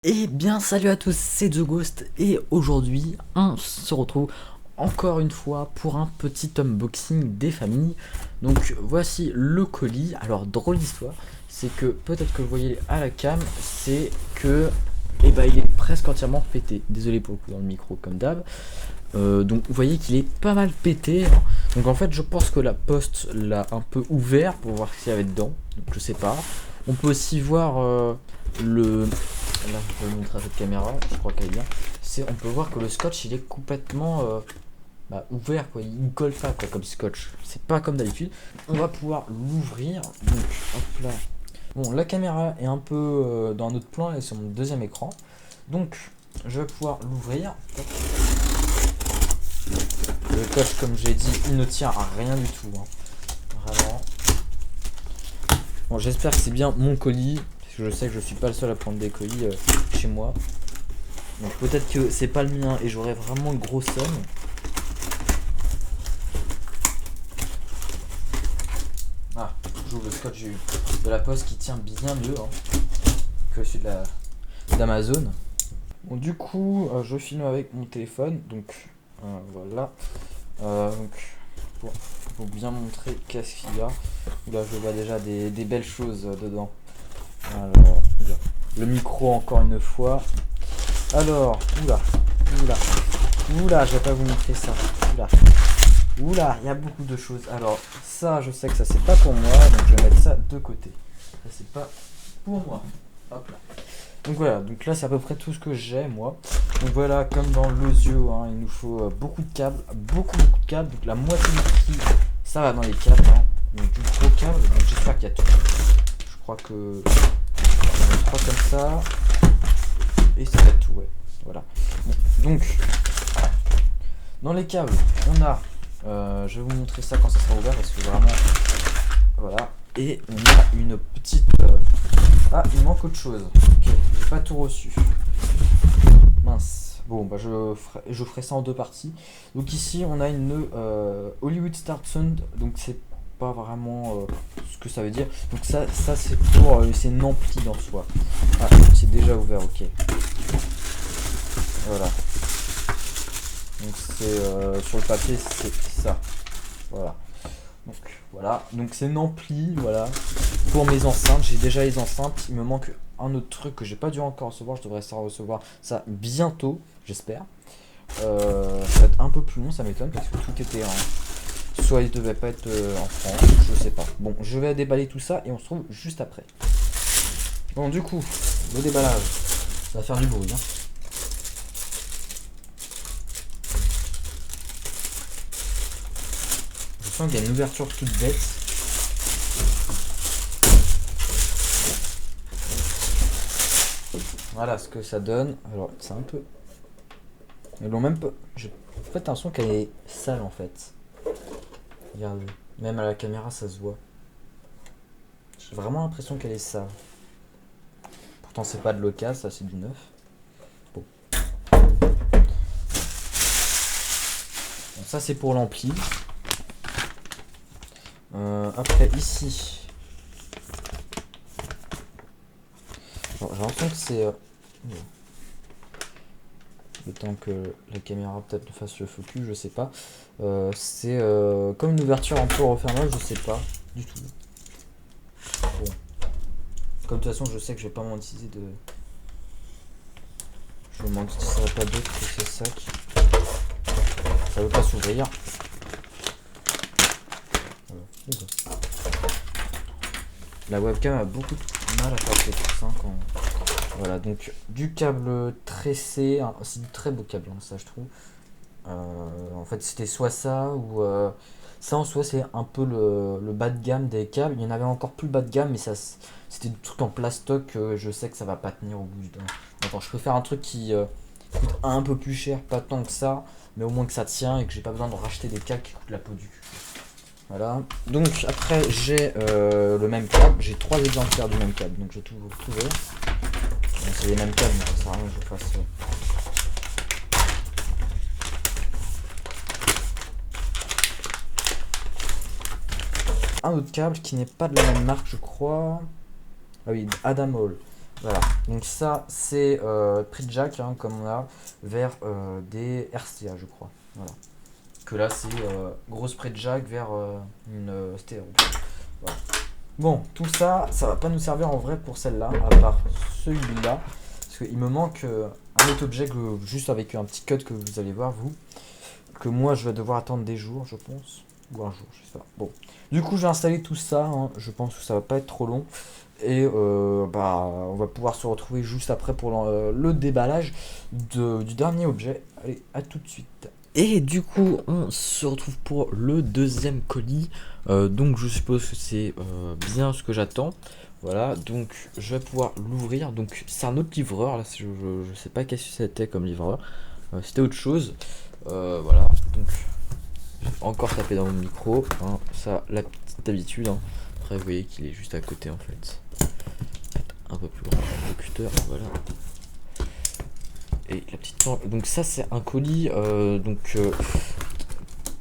Eh bien salut à tous, c'est The Ghost et aujourd'hui on se retrouve encore une fois pour un petit unboxing des familles. Donc voici le colis. Alors drôle d'histoire, c'est que peut-être que vous voyez à la cam, c'est que il est presque entièrement pété. Désolé pour le coup dans le micro comme d'hab. Donc vous voyez qu'il est pas mal pété, hein. Donc en fait je pense que la poste l'a un peu ouvert pour voir ce qu'il y avait dedans. Donc je sais pas. On peut aussi voir le... Là je vais le montrer à cette caméra, je crois qu'elle est bien. On peut voir que le scotch il est complètement ouvert quoi, il ne colle pas quoi comme scotch. C'est pas comme d'habitude. On va pouvoir l'ouvrir. Donc hop là. Bon la caméra est un peu dans un autre plan, elle est sur mon deuxième écran. Donc je vais pouvoir l'ouvrir. Le scotch comme j'ai dit il ne tient à rien du tout, hein. Vraiment. Bon j'espère que c'est bien mon colis. Parce que je sais que je suis pas le seul à prendre des colis chez moi. Donc peut-être que c'est pas le mien et j'aurais vraiment une grosse somme. Ah, j'ouvre le scotch de la poste qui tient bien mieux, hein, que celui d'Amazon. Bon, du coup, je filme avec mon téléphone, donc voilà. Donc, pour bien montrer qu'est-ce qu'il y a. Là, je vois déjà des belles choses dedans. Alors, le micro encore une fois. Alors, oula, je vais pas vous montrer ça. Oula, il y a beaucoup de choses. Alors, ça, je sais que ça, c'est pas pour moi, donc je vais mettre ça de côté. Ça, c'est pas pour moi. Hop là. Donc voilà, donc là, c'est à peu près tout ce que j'ai, moi. Donc voilà, comme dans l'Ozio, hein, il nous faut beaucoup de câbles, beaucoup de câbles. Donc la moitié du prix, ça va dans les câbles, hein. Donc du gros câble, donc j'espère qu'il y a tout. Je crois que... 3 comme ça. Et ça va être tout, ouais. Voilà. Bon, donc, dans les câbles, on a... je vais vous montrer ça quand ça sera ouvert parce que vraiment... Voilà. Et on a une petite... Ah, il manque autre chose. Ok, j'ai pas tout reçu. Mince. Bon, bah je ferai ça en deux parties. Donc ici, on a une Hollywood Star Sound. Donc c'est pas vraiment ce que ça veut dire. Donc ça c'est pour... c'est une ampli en soi. Ah, c'est déjà ouvert, ok. Voilà. Donc c'est sur le papier, c'est ça. Voilà. Donc voilà. Donc c'est une ampli, voilà. Pour mes enceintes, j'ai déjà les enceintes. Il me manque un autre truc que j'ai pas dû encore recevoir. Je devrais recevoir ça bientôt, j'espère. Ça va être un peu plus long, ça m'étonne parce que tout était en... Soit il devait pas être en France, je sais pas. Bon, je vais déballer tout ça et on se retrouve juste après. Bon, du coup, le déballage, ça va faire du bruit, hein. Je sens qu'il y a une ouverture toute bête. Voilà ce que ça donne. Alors, c'est un peu... Ils l'ont même pas... J'ai pas l'impression qu'elle est sale en fait. Regardez. Même à la caméra, ça se voit. J'ai vraiment l'impression qu'elle est sale. Pourtant, c'est pas de l'occasion, ça c'est du neuf. Bon. Bon, ça c'est pour l'ampli. Après, ici... J'ai l'impression que c'est... Le temps que la caméra peut-être fasse le focus, je sais pas. C'est comme une ouverture un peu refermable, je sais pas du tout. Bon. Comme de toute façon, je sais que je vais pas m'en utiliser de... Je me demande si ça va pas d'autre que c'est ça qui... Ça veut pas s'ouvrir. Voilà. La webcam a beaucoup de mal à passer tout ça quand... Voilà, donc du câble tressé, hein, c'est du très beau câble, hein, ça je trouve. En fait c'était soit ça ou ça en soi c'est un peu le bas de gamme des câbles. Il y en avait encore plus bas de gamme mais ça c'était du truc en plastoc, je sais que ça va pas tenir au bout d'un... Attends, je préfère un truc qui coûte un peu plus cher, pas tant que ça, mais au moins que ça tient et que j'ai pas besoin de racheter des câbles qui coûtent la peau du cul. Voilà, donc après j'ai le même câble, j'ai 3 exemplaires du même câble, donc je vais tout vous retrouver. Bon, c'est les mêmes câbles, mais ça sert à rien que je fasse... Un autre câble qui n'est pas de la même marque, je crois. Ah oui, Adam Hall. Voilà, donc ça c'est prix de jack hein, comme on a vers des RCA je crois. Voilà. Que là c'est grosse prix de jack vers une stéréo. Voilà. Bon, tout ça, ça va pas nous servir en vrai pour celle-là, à part celui-là. Parce qu'il me manque un autre objet juste avec un petit code que vous allez voir vous. Que moi je vais devoir attendre des jours je pense. Ou un jour, je sais pas. Bon. Du coup je vais installer tout ça, hein. Je pense que ça va pas être trop long. Et on va pouvoir se retrouver juste après pour le déballage du dernier objet. Allez, à tout de suite. Et du coup, on se retrouve pour le deuxième colis. Donc je suppose que c'est bien ce que j'attends. Voilà, donc je vais pouvoir l'ouvrir. Donc c'est un autre livreur. Là, je sais pas qu'est-ce que c'était comme livreur. C'était autre chose. Voilà, donc j'ai encore tapé dans mon micro. Hein, ça, la petite habitude. Hein. Après, vous voyez qu'il est juste à côté en fait. Un peu plus grand locuteur, voilà. Et la petite lampe. Donc ça c'est un colis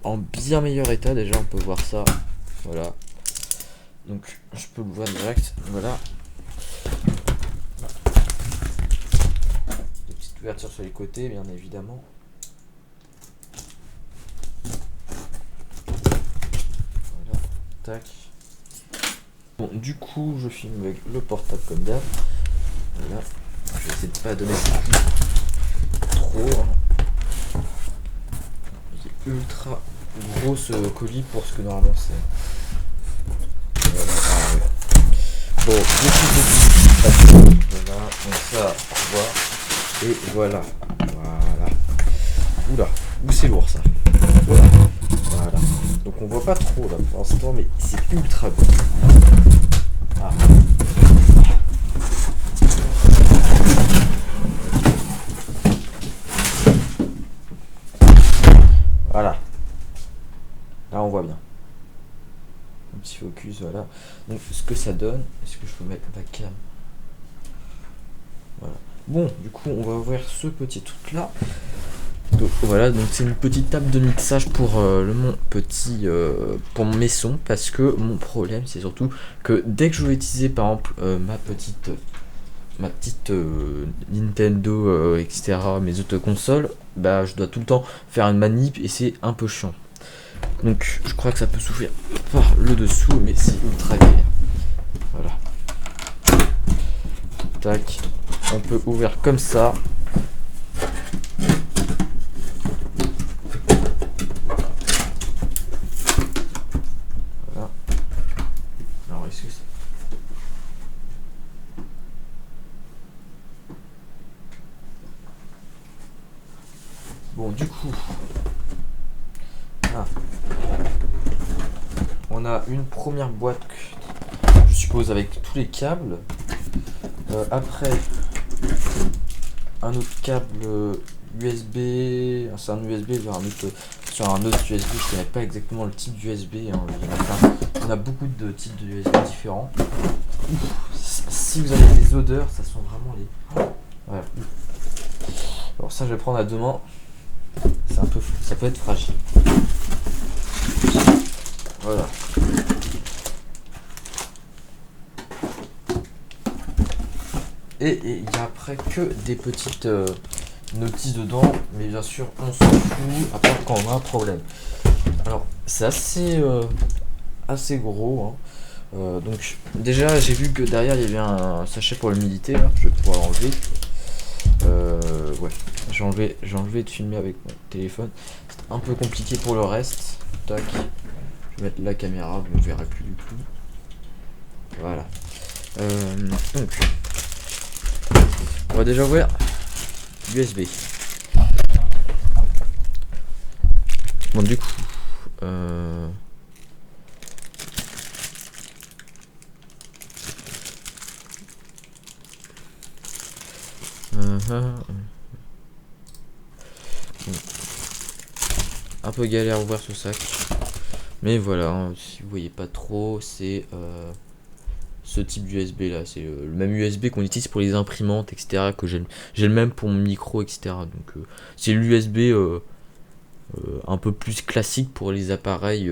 en bien meilleur état déjà, on peut voir ça. Voilà. Donc je peux le voir direct. Voilà. Des petites ouvertures sur les côtés, bien évidemment. Voilà. Tac. Bon, du coup, je filme avec le portable comme d'hab. Voilà. Je vais essayer de pas donner trop. Hein. Il est ultra gros ce colis pour ce que normalement c'est. Voilà. Ah, ouais. Bon, voilà, donc ça, on voit. Et voilà. Voilà. Oula, où c'est lourd ça. Voilà. Voilà. Donc on voit pas trop là pour l'instant, mais c'est ultra beau. Ah. Voilà. Là on voit bien. Un petit focus, voilà. Donc ce que ça donne, est-ce que je peux mettre la cam? Voilà. Bon, du coup on va ouvrir ce petit truc là. Donc voilà, donc c'est une petite table de mixage pour pour mes sons, parce que mon problème c'est surtout que dès que je veux utiliser par exemple ma petite Nintendo etc, mes autres consoles, bah je dois tout le temps faire une manip et c'est un peu chiant. Donc je crois que ça peut s'ouvrir par le dessous, mais c'est ultra galère. Voilà. Tac. On peut ouvrir comme ça. Voilà. Alors est-ce que c'est... Bon du coup... Ah. On a une première boîte, je suppose, avec tous les câbles. Après, un autre câble USB. C'est un USB vers un autre, sur un autre USB. Je connais pas exactement le type d'USB. Hein. Il y en a beaucoup de types de USB différents. Si vous avez des odeurs, ça sent vraiment les. Voilà. Alors ça, je vais prendre à deux mains. C'est un peu, ça peut être fragile. Voilà. Et il y a après que des petites notices dedans, mais bien sûr on s'en fout à part quand on a un problème. Alors c'est assez gros. Hein. Donc déjà j'ai vu que derrière il y avait un sachet pour le militaire, je vais pouvoir l'enlever. Ouais, j'ai enlevé de filmer avec mon téléphone. C'est un peu compliqué pour le reste. Tac. Je vais mettre la caméra, vous ne verrez plus du tout. Voilà. Donc, on va déjà ouvrir USB. Bon, du coup, un peu galère à ouvrir ce sac, mais voilà, hein, si vous voyez pas trop, c'est ce type d'USB là, c'est le même USB qu'on utilise pour les imprimantes, etc. Que j'ai le même pour mon micro, etc. Donc c'est l'USB un peu plus classique pour les appareils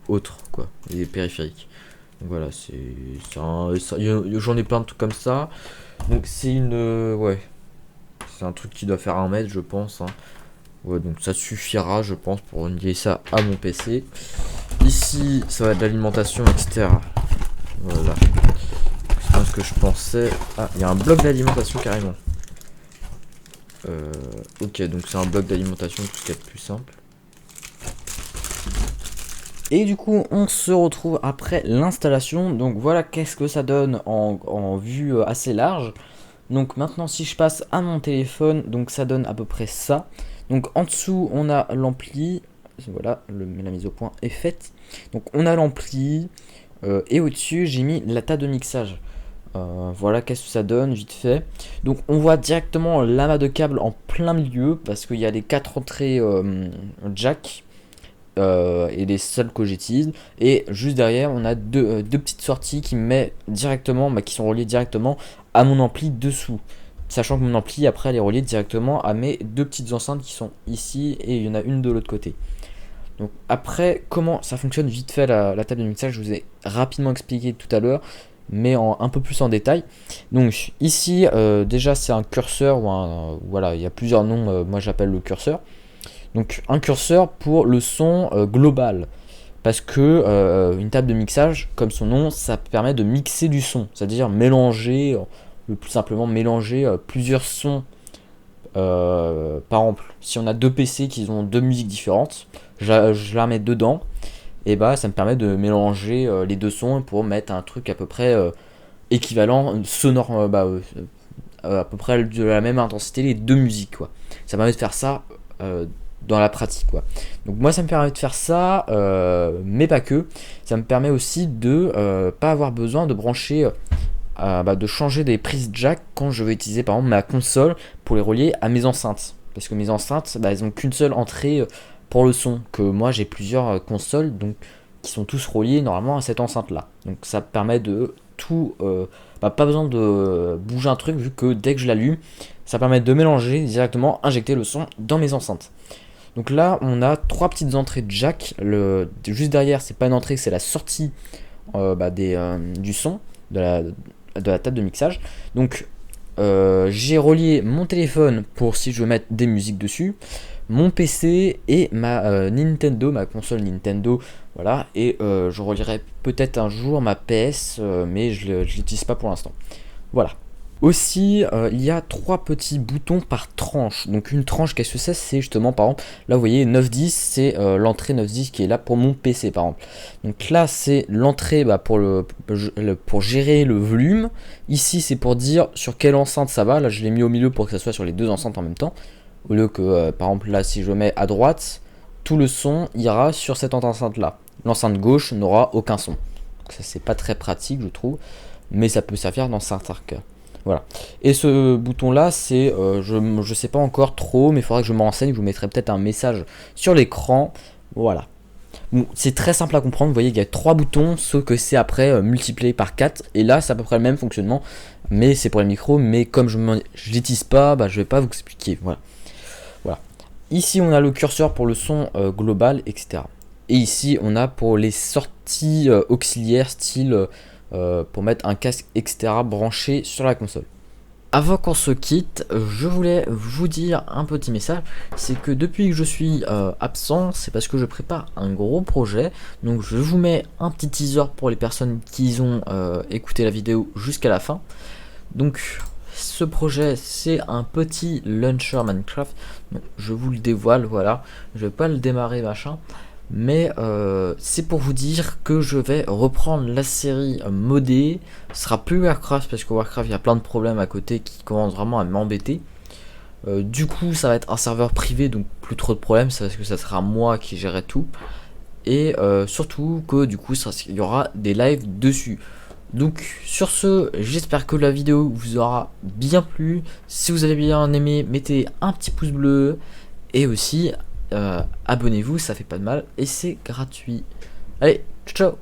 autres, quoi, les périphériques. Donc voilà, j'en ai plein de trucs comme ça. Donc c'est ouais, c'est un truc qui doit faire 1 mètre, je pense, hein. Ouais, donc ça suffira, je pense, pour lier ça à mon PC. Ici, ça va être de l'alimentation, etc. Voilà. C'est pas ce que je pensais. Ah, il y a un bloc d'alimentation carrément. Ok, donc c'est un bloc d'alimentation, tout ce qui est plus simple. Et du coup, on se retrouve après l'installation. Donc voilà qu'est-ce que ça donne en vue assez large. Donc maintenant, si je passe à mon téléphone, donc ça donne à peu près ça. Donc en dessous, on a l'ampli. Voilà, la mise au point est faite. Donc on a l'ampli. Et au-dessus, j'ai mis la table de mixage. Voilà qu'est-ce que ça donne vite fait. Donc on voit directement l'amas de câbles en plein milieu parce qu'il y a les 4 entrées jack et les seules que j'utilise. Et juste derrière on a deux petites sorties qui met directement, qui sont reliées directement à mon ampli dessous. Sachant que mon ampli après elle est reliée directement à mes 2 petites enceintes qui sont ici et il y en a une de l'autre côté. Donc après comment ça fonctionne vite fait la table de mixage, je vous ai rapidement expliqué tout à l'heure, mais un peu plus en détail. Donc ici déjà c'est un curseur voilà, il y a plusieurs noms, moi j'appelle le curseur. Donc un curseur pour le son global, parce que une table de mixage comme son nom, ça permet de mixer du son, c'est-à-dire mélanger, le plus simplement mélanger plusieurs sons. Par exemple, si on a 2 PC qui ont 2 musiques différentes, je la mets dedans, et bah ça me permet de mélanger les 2 sons pour mettre un truc à peu près équivalent sonore, à peu près de la même intensité les 2 musiques quoi. Ça permet de faire ça dans la pratique quoi. Donc moi ça me permet de faire ça, mais pas que. Ça me permet aussi de pas avoir besoin de brancher, de changer des prises jack quand je veux utiliser par exemple ma console pour les relier à mes enceintes. Parce que mes enceintes, elles ont qu'une seule entrée pour le son. Que moi j'ai plusieurs consoles donc qui sont tous reliés normalement à cette enceinte là. Donc ça permet de tout, pas besoin de bouger un truc vu que dès que je l'allume, ça permet de mélanger directement, injecter le son dans mes enceintes. Donc là on a 3 petites entrées de jack. Juste derrière c'est pas une entrée, c'est la sortie du son de la table de mixage. Donc j'ai relié mon téléphone pour si je veux mettre des musiques dessus, mon PC et ma Nintendo, ma console Nintendo, voilà, et je relierai peut-être un jour ma PS, mais je l'utilise pas pour l'instant. Voilà. Aussi, il y a 3 petits boutons par tranche. Donc une tranche, qu'est-ce que c'est? C'est justement, par exemple, là vous voyez 9-10, c'est l'entrée 9-10 qui est là pour mon PC par exemple. Donc là c'est l'entrée pour gérer le volume. Ici c'est pour dire sur quelle enceinte ça va. Là je l'ai mis au milieu pour que ça soit sur les 2 enceintes en même temps. Au lieu que par exemple là si je mets à droite, tout le son ira sur cette enceinte là. L'enceinte gauche n'aura aucun son. Donc ça c'est pas très pratique je trouve, mais ça peut servir dans certains cas. Voilà. Et ce bouton là c'est, je sais pas encore trop, mais il faudra que je me renseigne, je vous mettrai peut-être un message sur l'écran. Voilà. Bon, c'est très simple à comprendre, vous voyez il y a 3 boutons, sauf que c'est après multiplié par 4, et là c'est à peu près le même fonctionnement, mais c'est pour les micros, mais comme je l'utilise pas, je vais pas vous expliquer. Voilà. Voilà. Ici on a le curseur pour le son global, etc. Et ici on a pour les sorties auxiliaires, style pour mettre un casque, etc. branché sur la console. Avant qu'on se quitte, je voulais vous dire un petit message, c'est que depuis que je suis absent, c'est parce que je prépare un gros projet. Donc je vous mets un petit teaser pour les personnes qui ont écouté la vidéo jusqu'à la fin. Donc ce projet c'est un petit launcher Minecraft. Donc, je vous le dévoile, voilà, je vais pas le démarrer machin. Mais c'est pour vous dire que je vais reprendre la série modée. Ce sera plus Warcraft parce que Warcraft il y a plein de problèmes à côté qui commencent vraiment à m'embêter. Du coup ça va être un serveur privé donc plus trop de problèmes, c'est parce que ça sera moi qui gérerai tout. Et surtout que du coup il y aura des lives dessus. Donc sur ce, j'espère que la vidéo vous aura bien plu. Si vous avez bien aimé, mettez un petit pouce bleu. Et aussi abonnez-vous, ça fait pas de mal et c'est gratuit. Allez, ciao ciao.